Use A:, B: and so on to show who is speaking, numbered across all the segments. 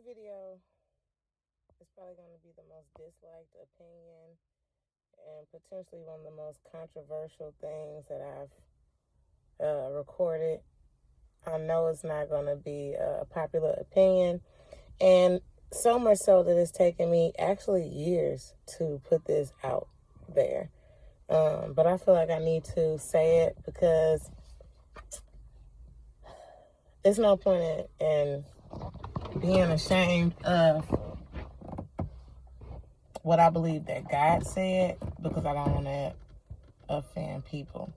A: video is probably going to be the most disliked opinion and potentially one of the most controversial things that I've recorded. I know it's not going to be a popular opinion, and so much so that it's taken me actually years to put this out there. But I feel like I need to say it because there's no point in being ashamed of what I believe that God said because I don't want to offend people,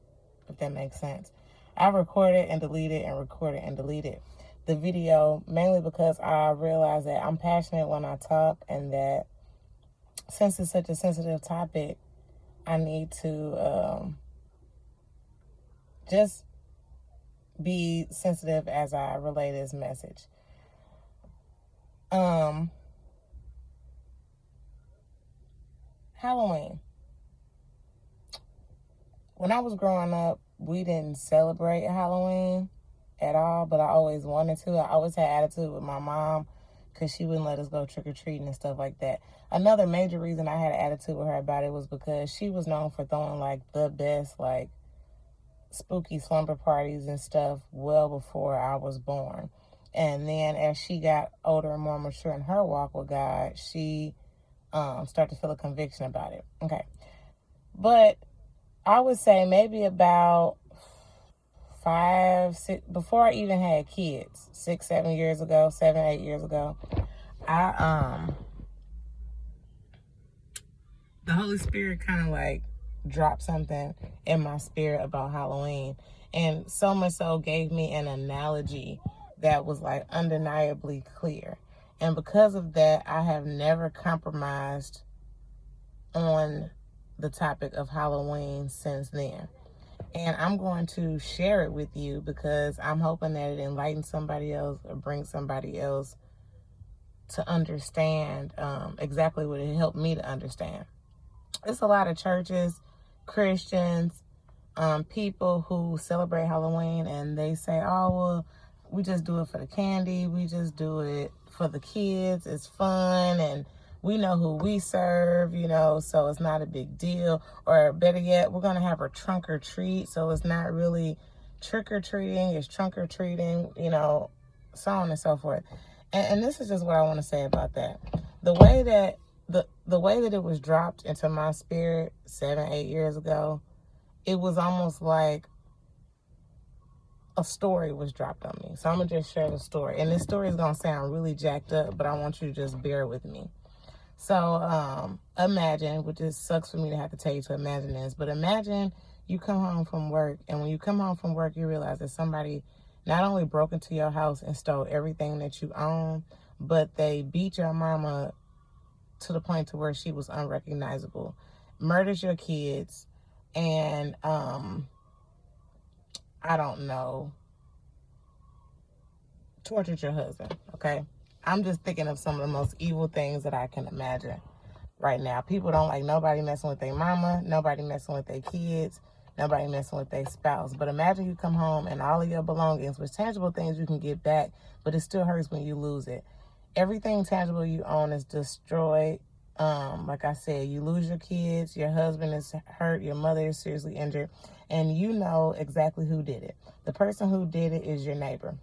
A: if that makes sense. I recorded and deleted and recorded and deleted the video mainly because I realized that I'm passionate when I talk, and that since it's such a sensitive topic, I need to just be sensitive as I relay this message. Halloween. When I was growing up, we didn't celebrate Halloween at all, but I always wanted to. I always had attitude with my mom because she wouldn't let us go trick-or-treating and stuff like that. Another major reason I had an attitude with her about it was because she was known for throwing like the best like spooky slumber parties and stuff well before I was born. And then as she got older and more mature in her walk with God, she started to feel a conviction about it. Okay. But I would say maybe about 5, 6, before I even had kids, 6, 7 years ago, 7, 8 years ago, the Holy Spirit kind of like dropped something in my spirit about Halloween, and so much so gave me an analogy that was like undeniably clear. And because of that, I have never compromised on the topic of Halloween since then. And I'm going to share it with you because I'm hoping that it enlightens somebody else or brings somebody else to understand exactly what it helped me to understand. There's a lot of churches, Christians, people who celebrate Halloween, and they say, oh, well, we just do it for the candy. We just do it for the kids. It's fun, and we know who we serve, so it's not a big deal. Or better yet, we're going to have a trunk or treat, so it's not really trick or treating, it's trunk or treating, so on and so forth. And this is just what I want to say about that. The way that it was dropped into my spirit 7, 8 years ago, it was almost like a story was dropped on me. So I'm going to just share the story. And this story is going to sound really jacked up, but I want you to just bear with me. So imagine, which just sucks for me to have to tell you to imagine this, but imagine you come home from work, and when you come home from work, you realize that somebody not only broke into your house and stole everything that you own, but they beat your mama to the point to where she was unrecognizable, murdered your kids, and I don't know, tortured your husband, okay? I'm just thinking of some of the most evil things that I can imagine right now. People don't like nobody messing with their mama, nobody messing with their kids, nobody messing with their spouse. But imagine you come home and all of your belongings, which tangible things you can get back, but it still hurts when you lose it. Everything tangible you own is destroyed. Like I said, you lose your kids, your husband is hurt, your mother is seriously injured, and you know exactly who did it. The person who did it is your neighbor.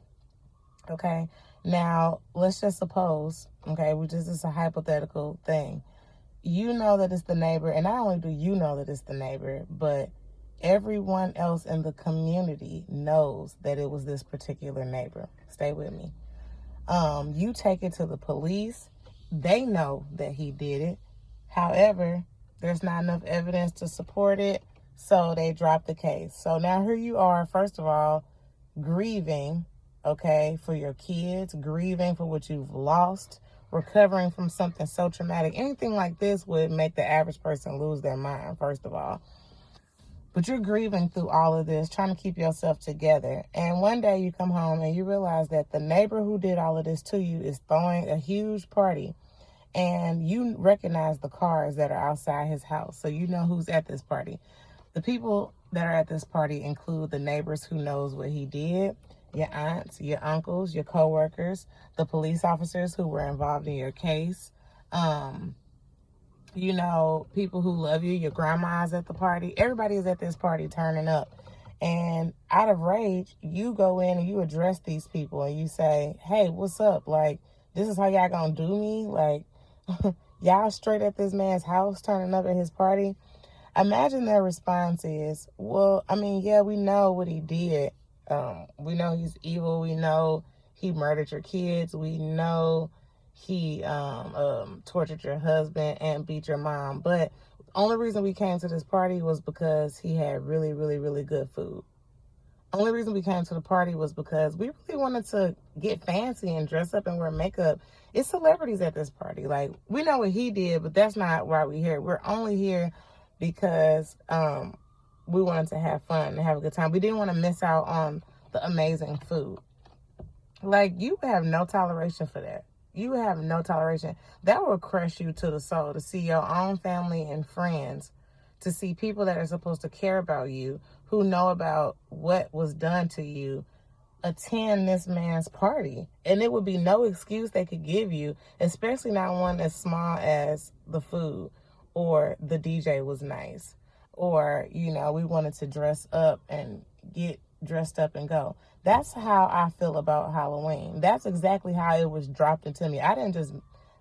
A: Okay, now let's just suppose, okay, which is just a hypothetical thing. You know that it's the neighbor, and not only do you know that it's the neighbor, but everyone else in the community knows that it was this particular neighbor. Stay with me. You take it to the police. They know that he did it. However, there's not enough evidence to support it, so they drop the case. So now here you are, first of all, grieving, okay, for your kids, grieving for what you've lost, recovering from something so traumatic. Anything like this would make the average person lose their mind, first of all. But you're grieving through all of this, trying to keep yourself together. And one day you come home and you realize that the neighbor who did all of this to you is throwing a huge party. And you recognize the cars that are outside his house. So you know who's at this party. The people that are at this party include the neighbors who knows what he did. your aunts, your uncles, your coworkers, the police officers who were involved in your case, you know, people who love you, your grandma's at the party. Everybody is at this party turning up. And out of rage, you go in and you address these people and you say, hey, what's up? Like, this is how y'all gonna do me? Like, y'all straight at this man's house turning up at his party? Imagine their response is, well, I mean, yeah, we know what he did. We know he's evil. We know he murdered your kids. We know he tortured your husband and beat your mom. But the only reason we came to this party was because he had really, really, really good food. Only reason we came to the party was because we really wanted to get fancy and dress up and wear makeup. It's celebrities at this party. Like, we know what he did, but that's not why we're here. We're only here because we wanted to have fun and have a good time. We didn't want to miss out on the amazing food. Like, you have no toleration for that. You have no toleration. That will crush you to the soul to see your own family and friends, to see people that are supposed to care about you, who know about what was done to you, attend this man's party. And it would be no excuse they could give you, especially not one as small as the food or the DJ was nice, or, you know, we wanted to dress up and get dressed up and go. That's how I feel about Halloween. That's exactly how it was dropped into me. I didn't just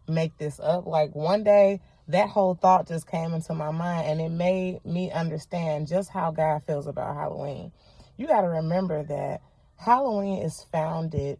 A: make this up. Like, one day that whole thought just came into my mind and it made me understand just how God feels about Halloween. You got to remember that Halloween is founded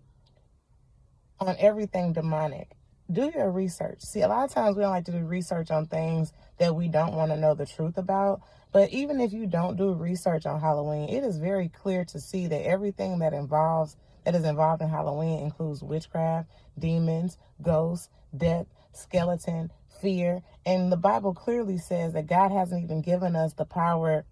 A: on everything demonic. Do your research. See, a lot of times we don't like to do research on things that we don't want to know the truth about. But even if you don't do research on Halloween, it is very clear to see that everything that is involved in Halloween includes witchcraft, demons, ghosts, death, skeleton, fear. And the Bible clearly says that God hasn't even given us the power.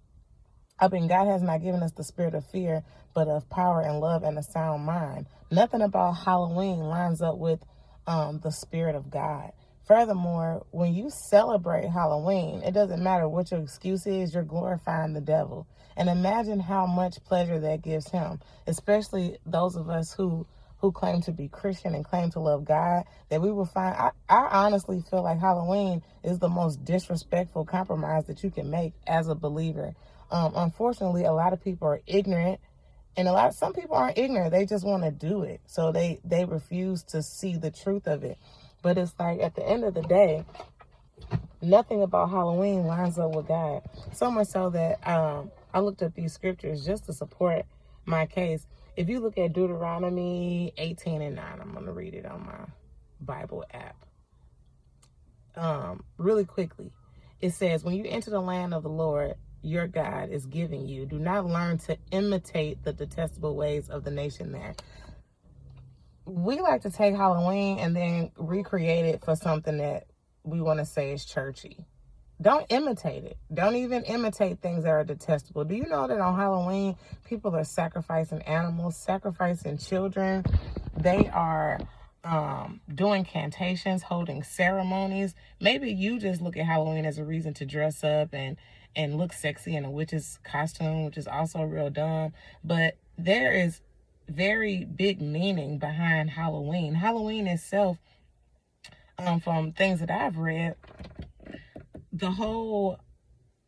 A: God has not given us the spirit of fear, but of power and love and a sound mind. Nothing about Halloween lines up with the spirit of God. Furthermore, when you celebrate Halloween, it doesn't matter what your excuse is, you're glorifying the devil. And imagine how much pleasure that gives him, especially those of us who claim to be Christian and claim to love God, that we will find, I honestly feel like Halloween is the most disrespectful compromise that you can make as a believer. Unfortunately, a lot of people are ignorant, and some people aren't ignorant. They just want to do it. So they refuse to see the truth of it. But it's like, at the end of the day, nothing about Halloween lines up with God. So much so that I looked up these scriptures just to support my case. If you look at Deuteronomy 18:9, I'm going to read it on my Bible app. Really quickly. It says, when you enter the land of the Lord, your God is giving you, do not learn to imitate the detestable ways of the nation there. We like to take Halloween and then recreate it for something that we want to say is churchy. Don't imitate it. Don't even imitate things that are detestable. Do you know that on Halloween, people are sacrificing animals, sacrificing children? They are doing cantations, holding ceremonies. Maybe you just look at Halloween as a reason to dress up and look sexy in a witch's costume, which is also real dumb. But there is very big meaning behind Halloween. Halloween itself, from things that I've read, the whole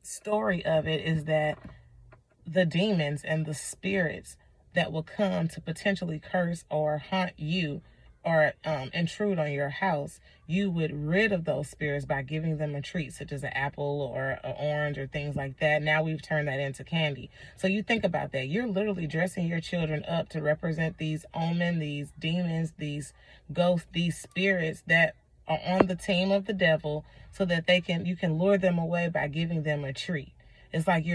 A: story of it is that the demons and the spirits that will come to potentially curse or haunt you or intrude on your house, you would rid of those spirits by giving them a treat, such as an apple or an orange or things like that. Now we've turned that into candy. So you think about that. You're literally dressing your children up to represent these omen, these demons, these ghosts, these spirits that are on the team of the devil, so that you can lure them away by giving them a treat. It's like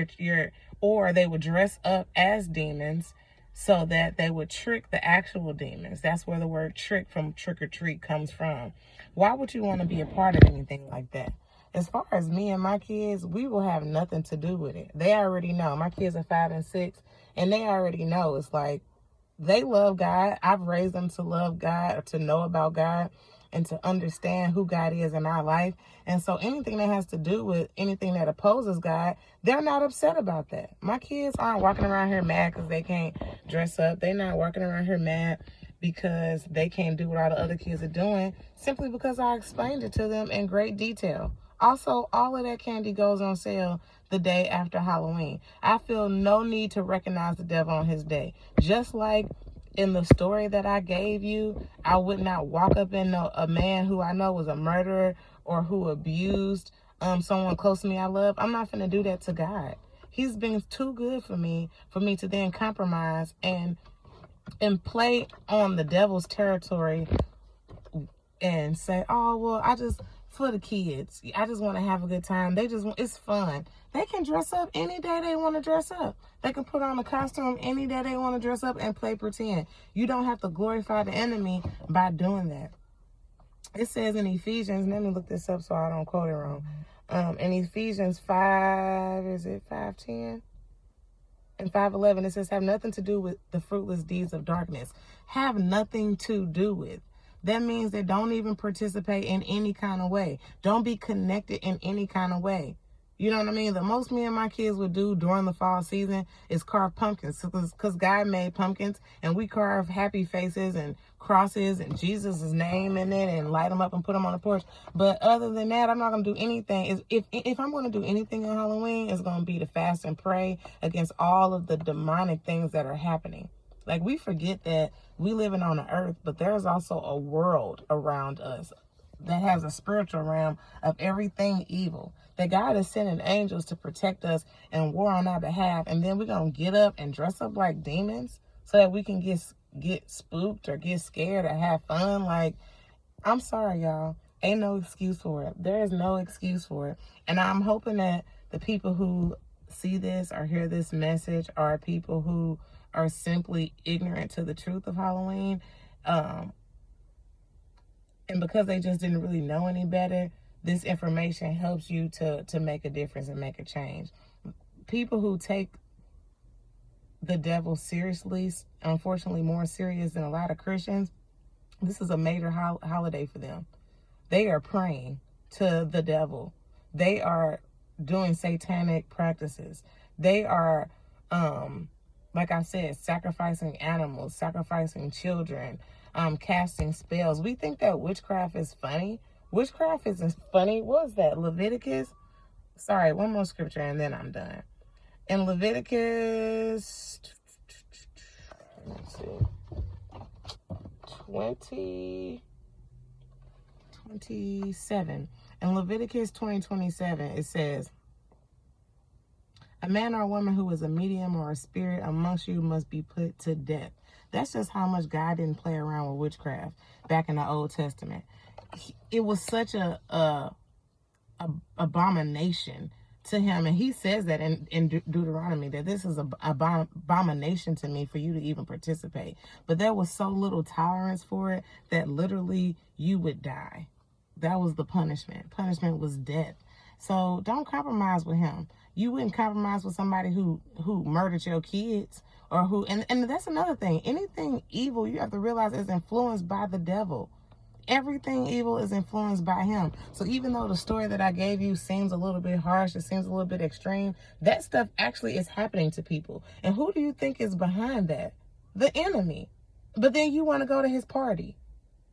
A: or they would dress up as demons so that they would trick the actual demons. That's where the word trick from trick or treat comes from. Why would you want to be a part of anything like that? As far as me and my kids, we will have nothing to do with it. They already know. My kids are 5 and 6, and they already know. It's like, they love God. I've raised them to love God, or to know about God. and to understand who God is in our life. And so anything that has to do with anything that opposes God, they're not upset about that. My kids aren't walking around here mad because they can't dress up. They're not walking around here mad because they can't do what all the other kids are doing, simply because I explained it to them in great detail. Also, all of that candy goes on sale the day after Halloween. I feel no need to recognize the devil on his day. Just like in the story that I gave you, I would not walk up in a man who I know was a murderer or who abused someone close to me I love. I'm not going to do that to God. He's been too good for me to then compromise and play on the devil's territory and say, oh, well, for the kids, I just want to have a good time. It's fun. They can dress up any day they want to dress up. They can put on a costume any day they want to dress up and play pretend. You don't have to glorify the enemy by doing that. It says in Ephesians, let me look this up so I don't quote it wrong. In Ephesians 5:10? And 5:11, it says, have nothing to do with the fruitless deeds of darkness. Have nothing to do with. That means that don't even participate in any kind of way. Don't be connected in any kind of way. You know what I mean? The most me and my kids would do during the fall season is carve pumpkins, because God made pumpkins, and we carve happy faces and crosses and Jesus' name in it and light them up and put them on the porch. But other than that, I'm not going to do anything. If I'm going to do anything on Halloween, it's going to be to fast and pray against all of the demonic things that are happening. Like, we forget that we living on the earth, but there's also a world around us that has a spiritual realm of everything evil. That God is sending angels to protect us and war on our behalf. And then we're going to get up and dress up like demons so that we can get spooked or get scared or have fun. Like, I'm sorry, y'all. Ain't no excuse for it. There is no excuse for it. And I'm hoping that the people who see this or hear this message are people who are simply ignorant to the truth of Halloween. And because they just didn't really know any better, this information helps you to make a difference and make a change. People who take the devil seriously, unfortunately more serious than a lot of Christians, this is a major holiday for them. They are praying to the devil. They are doing satanic practices. They are, like I said, sacrificing animals, sacrificing children, casting spells. We think that witchcraft is funny. Witchcraft isn't funny. What is that? Leviticus? Sorry, one more scripture and then I'm done. In Leviticus, let's see, 27. In Leviticus 20:27, it says, a man or a woman who is a medium or a spirit amongst you must be put to death. That's just how much God didn't play around with witchcraft back in the Old Testament. It was such a abomination to him, and he says that in Deuteronomy, that this is an abomination to me for you to even participate. But there was so little tolerance for it that literally you would die. That was the punishment. Punishment was death. So don't compromise with him. You wouldn't compromise with somebody who murdered your kids, or who, and that's another thing. Anything evil, you have to realize, is influenced by the devil. Everything evil is influenced by him. So even though the story that I gave you seems a little bit harsh, it seems a little bit extreme, that stuff actually is happening to people. And who do you think is behind that? The enemy. But then you want to go to his party.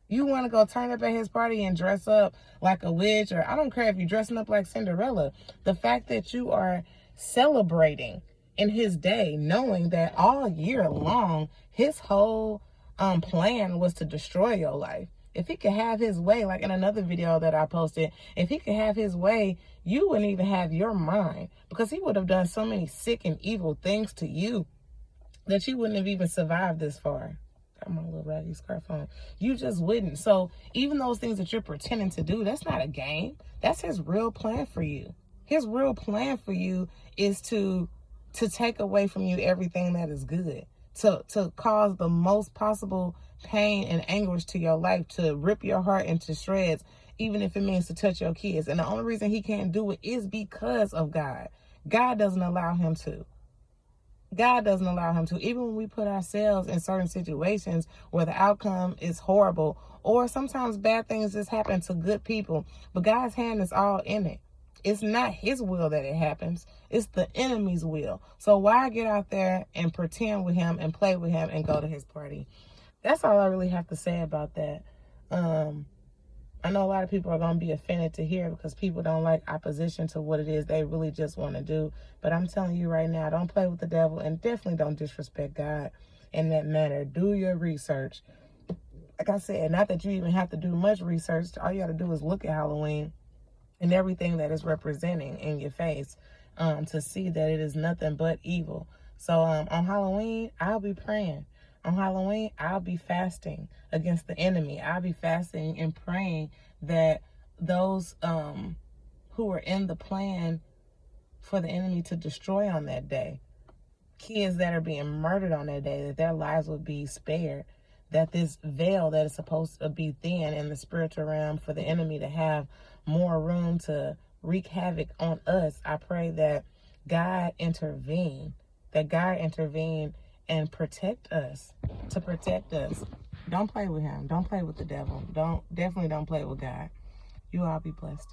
A: You want to go turn up at his party and dress up like a witch, or I don't care if you're dressing up like Cinderella. The fact that you are celebrating in his day, knowing that all year long, his whole plan was to destroy your life. If he could have his way, like in another video that I posted, if he could have his way, you wouldn't even have your mind, because he would have done so many sick and evil things to you that you wouldn't have even survived this far. Got my little raggy scarf on. You just wouldn't. So even those things that you're pretending to do, that's not a game. That's his real plan for you. His real plan for you is to take away from you everything that is good, to cause the most possible pain and anguish to your life, to rip your heart into shreds, even if it means to touch your kids. And the only reason he can't do it is because of God. God doesn't allow him to. God doesn't allow him to. Even when we put ourselves in certain situations where the outcome is horrible, or sometimes bad things just happen to good people, but God's hand is all in it. It's not his will that it happens. It's the enemy's will. So why get out there and pretend with him and play with him and go to his party? That's all I really have to say about that. I know a lot of people are going to be offended to hear because people don't like opposition to what it is they really just want to do. But I'm telling you right now, don't play with the devil, and definitely don't disrespect God in that manner. Do your research. Like I said, not that you even have to do much research. All you got to do is look at Halloween and everything that is representing in your face to see that it is nothing but evil. So on Halloween, I'll be praying. On Halloween, I'll be fasting against the enemy. I'll be fasting and praying that those who are in the plan for the enemy to destroy on that day, kids that are being murdered on that day, that their lives would be spared, that this veil that is supposed to be thin in the spiritual realm for the enemy to have more room to wreak havoc on us, I pray that God intervene, and protect us, to protect us. Don't play with him. Don't play with the devil. Definitely don't play with God. You all be blessed.